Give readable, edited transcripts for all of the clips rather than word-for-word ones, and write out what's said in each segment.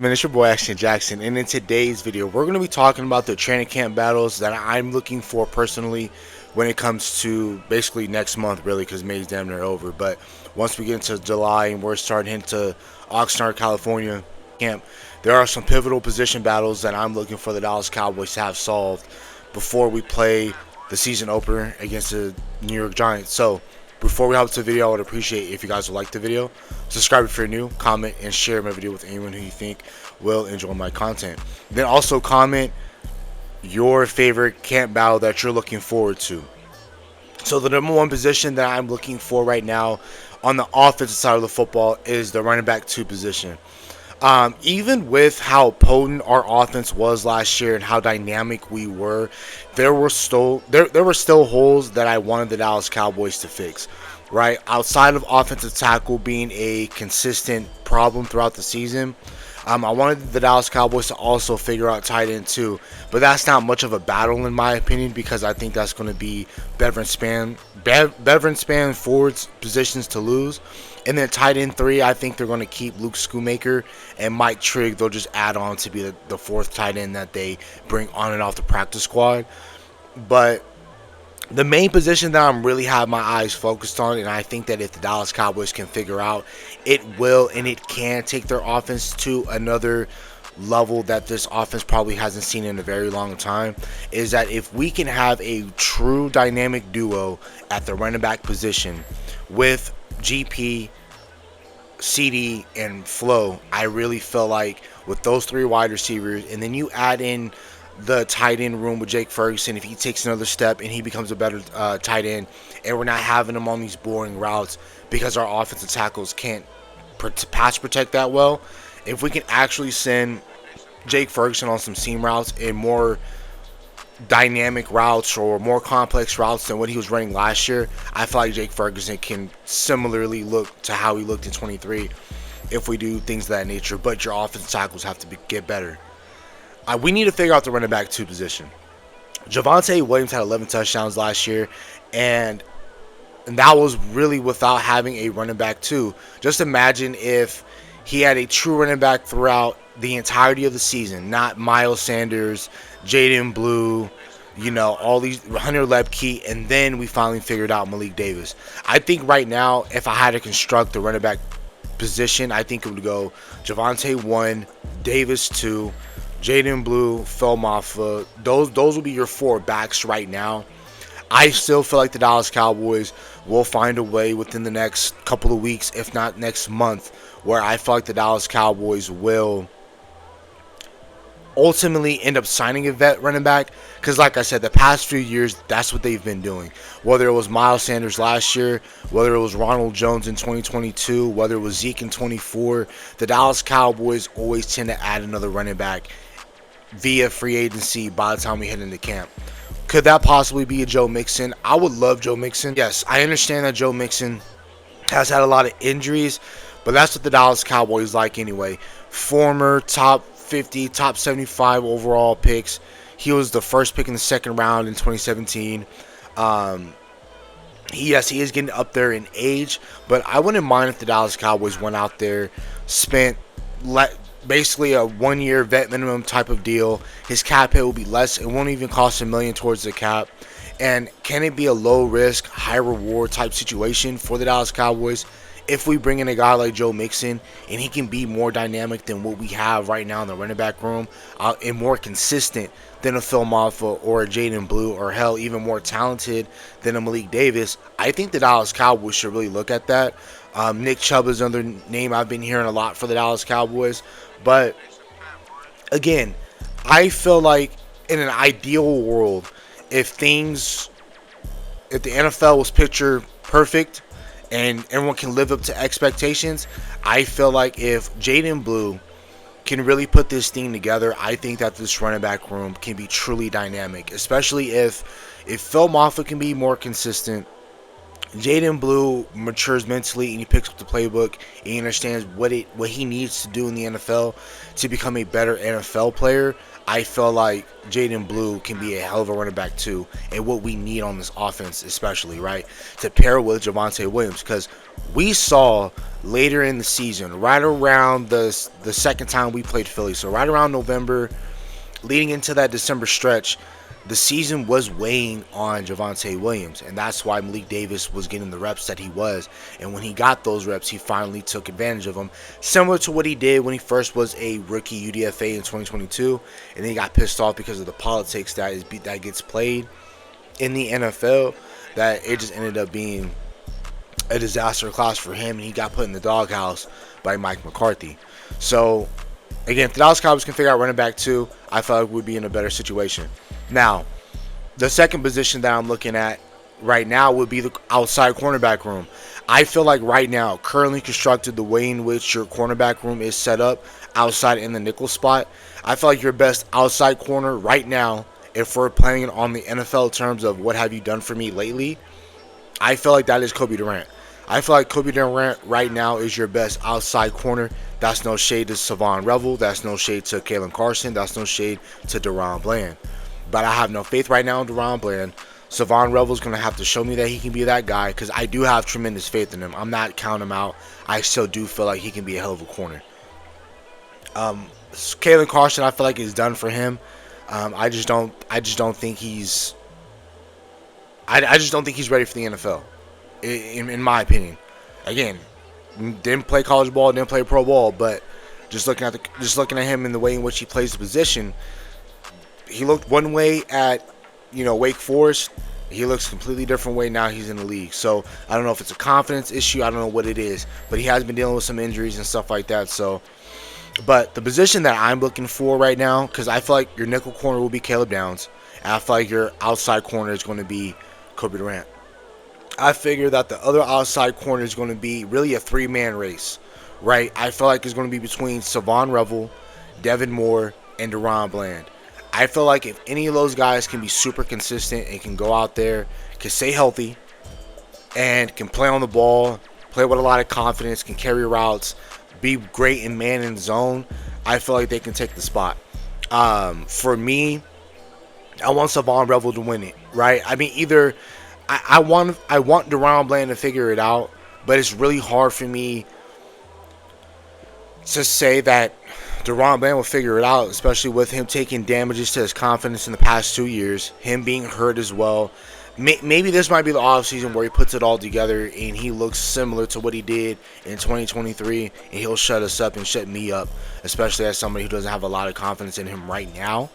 Man, it's your boy Action Jackson, and in today's video, we're going to be talking about the training camp battles that I'm looking for personally when it comes to basically next month, really, because May's damn near over. But once we get into July and we're starting into Oxnard, California camp, there are some pivotal position battles that I'm looking for the Dallas Cowboys to have solved before we play the season opener against the New York Giants. So, before we hop to the video, I would appreciate if you guys would like the video, subscribe if you're new, comment, and share my video with anyone who you think will enjoy my content. Then also comment your favorite camp battle that you're looking forward to. So the number one position that I'm looking for right now on the offensive side of the football is the running back 2 position. Even with how potent our offense was last year and how dynamic we were, there were still holes that I wanted the Dallas Cowboys to fix. Right, outside of offensive tackle being a consistent problem throughout the season, I wanted the Dallas Cowboys to also figure out tight end too, but that's not much of a battle in my opinion because I think that's going to be veteran span forwards positions to lose. And then tight end 3, I think they're going to keep Luke Schoonmaker and Mike Trigg. They'll just add on to be the 4th tight end that they bring on and off the practice squad. But the main position that I'm really have my eyes focused on, and I think that if the Dallas Cowboys can figure out, it will and it can take their offense to another level that this offense probably hasn't seen in a very long time, is that if we can have a true dynamic duo at the running back position with GP, CD, and Flo, I really feel like with those 3 wide receivers, and then you add in the tight end room with Jake Ferguson, if he takes another step and he becomes a better tight end, and we're not having him on these boring routes because our offensive tackles can't pass protect that well. If we can actually send Jake Ferguson on some seam routes and more dynamic routes or more complex routes than what he was running last year, I feel like Jake Ferguson can similarly look to how he looked in 23 if we do things of that nature. But your offensive tackles have to get better. We need to figure out the running back 2 position. Javonte Williams had 11 touchdowns last year, and that was really without having a running back 2. Just imagine if he had a true running back throughout the entirety of the season, not Miles Sanders, Jaden Blue, all these Hunter Lepke, and then we finally figured out Malik Davis. I think right now, if I had to construct the running back position, I think it would go Javonte 1, Davis 2, Jaden Blue, Phil Maffa. Those will be your 4 backs right now. I still feel like the Dallas Cowboys will find a way within the next couple of weeks, if not next month, where I feel like the Dallas Cowboys will ultimately end up signing a vet running back, because like I said, the past few years, that's what they've been doing. Whether it was Miles Sanders last year, whether it was Ronald Jones in 2022, whether it was Zeke in 24, the Dallas Cowboys always tend to add another running back via free agency by the time we head into camp. Could that possibly be a Joe Mixon? I would love Joe Mixon. Yes, I understand that Joe Mixon has had a lot of injuries, but that's what the Dallas Cowboys like anyway. Former top 50, top 75 overall picks. He was the first pick in the 2nd round in 2017. Yes, he is getting up there in age, but I wouldn't mind if the Dallas Cowboys went out there, spent basically a 1-year vet minimum type of deal. His cap hit will be less. It won't even cost $1 million towards the cap. And can it be a low risk, high reward type situation for the Dallas Cowboys if we bring in a guy like Joe Mixon and he can be more dynamic than what we have right now in the running back room, and more consistent than a Phil Maffa or a Jaden Blue, or hell, even more talented than a Malik Davis? I think the Dallas Cowboys should really look at that. Nick Chubb is another name I've been hearing a lot for the Dallas Cowboys. But again, I feel like in an ideal world, if the NFL was picture perfect and everyone can live up to expectations, I feel like if Jaden Blue can really put this thing together, I think that this running back room can be truly dynamic, especially if Phil Maffa can be more consistent, Jaden Blue matures mentally and he picks up the playbook and he understands what he needs to do in the NFL to become a better NFL player. I feel like Jaden Blue can be a hell of a running back too, and what we need on this offense, especially right, to pair with Javonte Williams, because we saw later in the season, right around the second time we played Philly, so right around November, leading into that December stretch, the season was weighing on Javonte Williams, and that's why Malik Davis was getting the reps that he was. And when he got those reps, he finally took advantage of them, similar to what he did when he first was a rookie UDFA in 2022, and then he got pissed off because of the politics that gets played in the NFL, that it just ended up being a disaster class for him, and he got put in the doghouse by Mike McCarthy. So, again, if the Dallas Cowboys can figure out running back too, I feel like we'd be in a better situation. Now, the second position that I'm looking at right now would be the outside cornerback room. I feel like right now, currently constructed, the way in which your cornerback room is set up outside in the nickel spot, I feel like your best outside corner right now, if we're playing on the NFL terms of what have you done for me lately, I feel like that is Kobe Durant. I feel like Kobe Durant right now is your best outside corner. That's no shade to Savon Revel. That's no shade to Kalen Carson. That's no shade to Deron Bland. But I have no faith right now in Deron Bland. Savon Revel's going to have to show me that he can be that guy, because I do have tremendous faith in him. I'm not counting him out. I still do feel like he can be a hell of a corner. Kalen Carson, I feel like is done for him. I just don't think he's. I just don't think he's ready for the NFL, in my opinion. Again, didn't play college ball, didn't play pro ball, but just looking at him in the way in which he plays the position, he looked one way at Wake Forest. He looks a completely different way now he's in the league. So I don't know if it's a confidence issue. I don't know what it is, but he has been dealing with some injuries and stuff like that. So, but the position that I'm looking for right now, because I feel like your nickel corner will be Caleb Downs, and I feel like your outside corner is going to be Kobe Durant. I figure that the other outside corner is going to be really a three-man race, right? I feel like it's going to be between Savon Revel, Devin Moore, and Deron Bland. I feel like if any of those guys can be super consistent and can go out there, can stay healthy, and can play on the ball, play with a lot of confidence, can carry routes, be great in man in zone, I feel like they can take the spot. For me, I want Savon Revel to win it, right? I mean, either I want Deron Bland to figure it out, but it's really hard for me to say that Deron Bland will figure it out, especially with him taking damages to his confidence in the past 2 years, him being hurt as well. Maybe this might be the offseason where he puts it all together and he looks similar to what he did in 2023, and he'll shut us up and shut me up, especially as somebody who doesn't have a lot of confidence in him right now.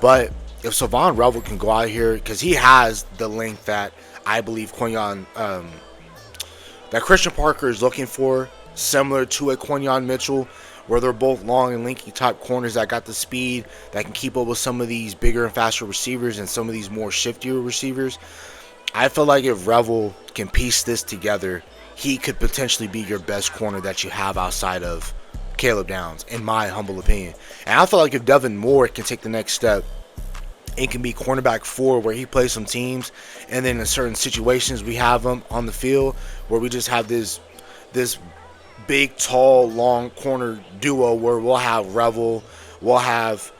But if Savon Revel can go out here, because he has the length that I believe that Christian Parker is looking for, similar to a Quinyon Mitchell, where they're both long and lanky type corners that got the speed, that can keep up with some of these bigger and faster receivers and some of these more shiftier receivers. I feel like if Revel can piece this together, he could potentially be your best corner that you have outside of Caleb Downs, in my humble opinion. And I feel like if Devin Moore can take the next step, it can be cornerback 4, where he plays some teams, and then in certain situations we have him on the field where we just have this big, tall, long corner duo where we'll have Revel, we'll have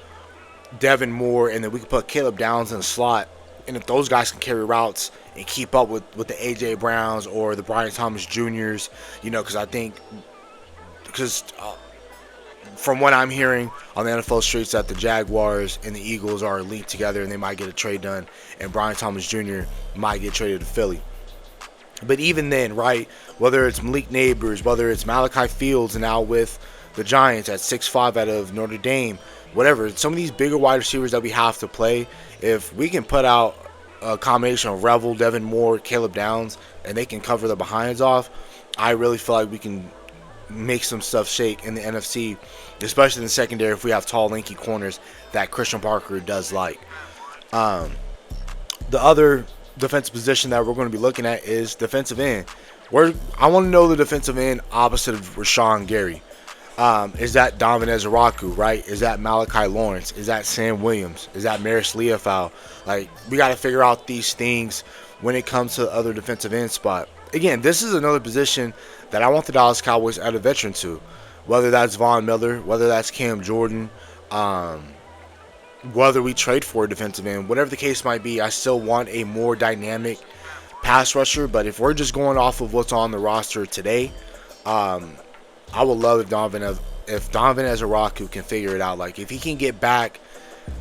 Devin Moore, and then we can put Caleb Downs in the slot. And if those guys can carry routes and keep up with the A.J. Browns or the Brian Thomas Juniors, because from what I'm hearing on the NFL streets, that the Jaguars and the Eagles are linked together and they might get a trade done, and Brian Thomas Jr. might get traded to Philly. But even then, right, whether it's Malik Neighbors, whether it's Malachi Fields and now with the Giants at 6'5" out of Notre Dame, whatever, some of these bigger wide receivers that we have to play, if we can put out a combination of Revel, Devin Moore, Caleb Downs, and they can cover the behinds off, I really feel like we can make some stuff shake in the NFC, especially in the secondary if we have tall, lanky corners that Christian Parker does like. The other defensive position that we're going to be looking at is defensive end. I want to know the defensive end opposite of Rashawn Gary. Is that Dominic Ezeraku, right? Is that Malachi Lawrence? Is that Sam Williams? Is that Maris Leofau? Like, we got to figure out these things when it comes to the other defensive end spot. again, this is another position that I want the Dallas Cowboys to add a veteran to, whether that's Von Miller, whether that's Cam Jordan, um, whether we trade for a defensive end, whatever the case might be. I still want a more dynamic pass rusher. But if we're just going off of what's on the roster today, um, I would love if Donovan Ezraku can figure it out. Like if he can get back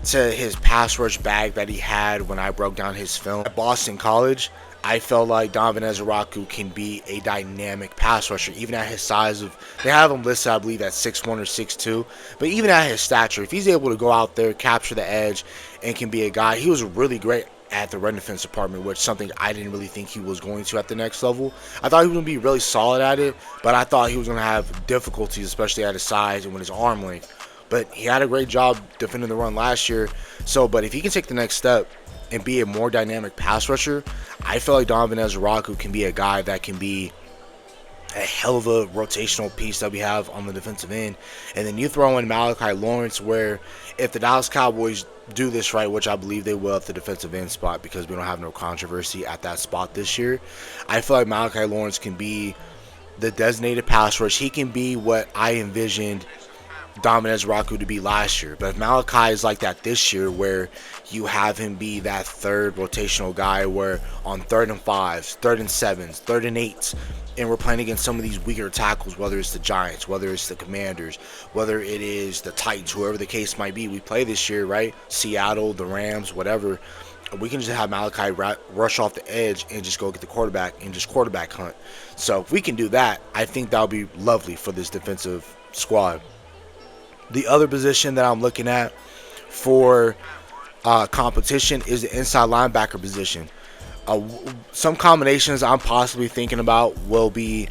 to his pass rush bag that he had when I broke down his film at Boston College, I felt like Donovan Ezraku can be a dynamic pass rusher, even at his size of. They have him listed, I believe, at 6'1" or 6'2", but even at his stature, if he's able to go out there, capture the edge, and can be a guy, he was really great at the run defense department, which is something I didn't really think he was going to at the next level. I thought he was going to be really solid at it, but I thought he was going to have difficulties, especially at his size and with his arm length. But he had a great job defending the run last year. So, but if he can take the next step and be a more dynamic pass rusher, I feel like Donovan Ezraku can be a guy that can be a hell of a rotational piece that we have on the defensive end. And then you throw in Malachi Lawrence, where if the Dallas Cowboys do this right, which I believe they will at the defensive end spot because we don't have no controversy at that spot this year, I feel like Malachi Lawrence can be the designated pass rush. He can be what I envisioned Donovan Ezraku to be last year. But if Malachi is like that this year, where you have him be that third rotational guy, where on 3rd and 5s, 3rd and 7s, 3rd and 8s, and we're playing against some of these weaker tackles, whether it's the Giants, whether it's the Commanders, whether it is the Titans, whoever the case might be, we play this year, right? Seattle, the Rams, whatever. We can just have Malachi rush off the edge and just go get the quarterback and just quarterback hunt. So if we can do that, I think that would be lovely for this defensive squad. The other position that I'm looking at for competition is the inside linebacker position. Some combinations I'm possibly thinking about will it be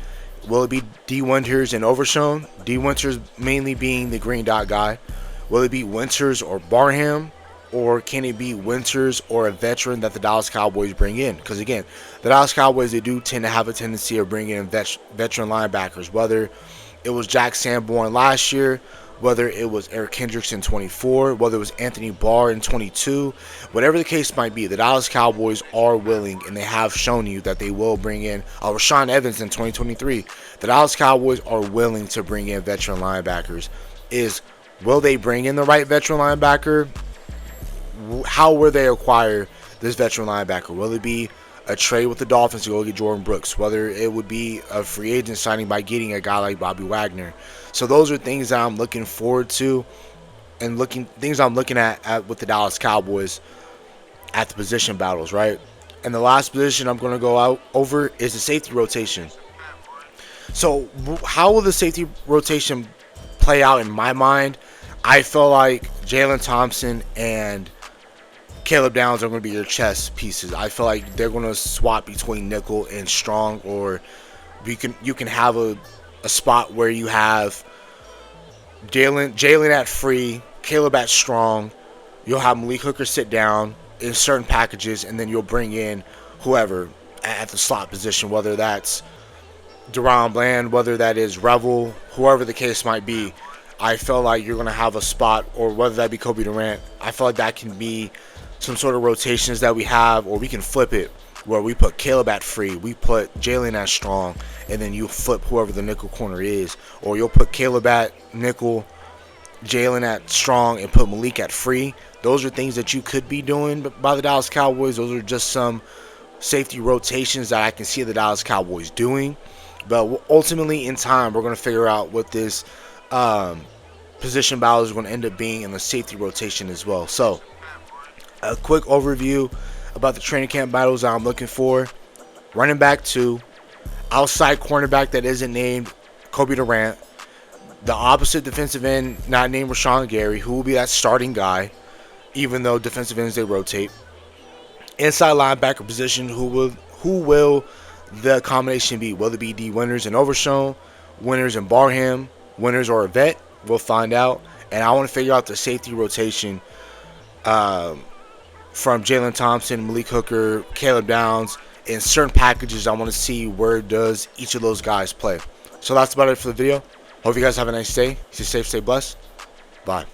D. Winters and Overshown? D. Winters mainly being the green dot guy. Will it be Winters or Barham? Or can it be Winters or a veteran that the Dallas Cowboys bring in? Because again, the Dallas Cowboys, they do tend to have a tendency of bringing in veteran linebackers. Whether it was Jack Sanborn last year, whether it was Eric Kendricks in 24, whether it was Anthony Barr in 22, whatever the case might be, the Dallas Cowboys are willing, and they have shown you that they will bring in Rashaan Evans in 2023. The Dallas Cowboys are willing to bring in veteran linebackers. Will they bring in the right veteran linebacker? How will they acquire this veteran linebacker? Will it be a trade with the Dolphins to go get Jordan Brooks? Whether it would be a free agent signing by getting a guy like Bobby Wagner? So those are things that I'm looking forward to, and things I'm looking at with the Dallas Cowboys at the position battles, right? And the last position I'm going to go out over is the safety rotation. So how will the safety rotation play out in my mind? I feel like Jalen Thompson and Caleb Downs are going to be your chess pieces. I feel like they're going to swap between nickel and strong, or you can have a spot where you have Jalen at free, Caleb at strong. You'll have Malik Hooker sit down in certain packages, and then you'll bring in whoever at the slot position, whether that's Deron Bland, whether that is Revel, whoever the case might be. I feel like you're going to have a spot, or whether that be Kobe Durant, I feel like that can be some sort of rotations that we have, or we can flip it where we put Caleb at free, we put Jalen at strong, and then you flip whoever the nickel corner is. Or you'll put Caleb at nickel, Jalen at strong, and put Malik at free. Those are things that you could be doing by the Dallas Cowboys. Those are just some safety rotations that I can see the Dallas Cowboys doing. But ultimately, in time, we're going to figure out what this position battle is going to end up being in the safety rotation as well. So, a quick overview about the training camp battles that I'm looking for. Running back 2, outside cornerback that isn't named Kobe Durant, the opposite defensive end not named Rashawn Gary, who will be that starting guy, even though defensive ends they rotate. Inside linebacker position, who will the combination be? Will it be D. Winters and Overshown, Winters and Barham, Winters or a vet? We'll find out. And I want to figure out the safety rotation from Jalen Thompson, Malik Hooker, Caleb Downs. In certain packages, I want to see where does each of those guys play. So that's about it for the video. Hope you guys have a nice day. Stay safe, stay blessed. Bye.